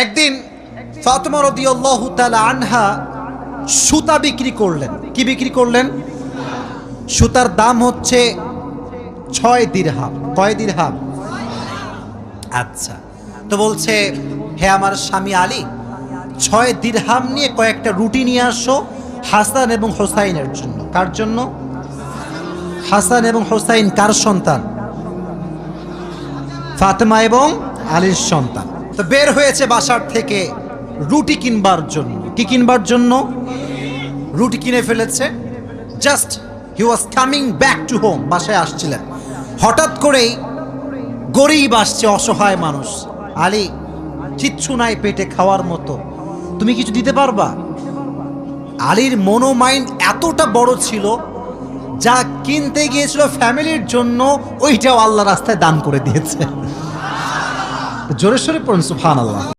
একদিন ফাতেমা রাদিয়াল্লাহু তাআলা আনহা সুতা বিক্রি করলেন। কি বিক্রি করলেন? সুতার দাম হচ্ছে 6 দিরহাম। কয় দিরহাম? আচ্ছা, তো বলছে, হে আমার স্বামী আলী, 6 দিরহাম নিয়ে কয়েকটা রুটি নিয়ে আসো হাসান এবং হোসাইনের জন্য। কার জন্য? হাসান এবং হোসাইন কার সন্তান? ফাতেমা এবং আলীর সন্তান। তো বের হয়েছে বাসার থেকে রুটি কিনবার জন্য। কি কিনবার জন্য? রুটি কিনে ফেলেছে। Just he was coming back to home, বাসায় আসছিলেন। হঠাৎ করেই গরিব আসছে, অসহায় মানুষ। আলী, কিচ্ছু নাই পেটে খাওয়ার মতো, তুমি কিছু দিতে পারবা? আলীর মনোমাইন্ড এতটা বড় ছিল, যা কিনতে গিয়েছিল ফ্যামিলির জন্য ওইটাও আল্লাহ রাস্তায় দান করে দিয়েছে। জোরে সোরে পড়ুন সুবহানাল্লাহ।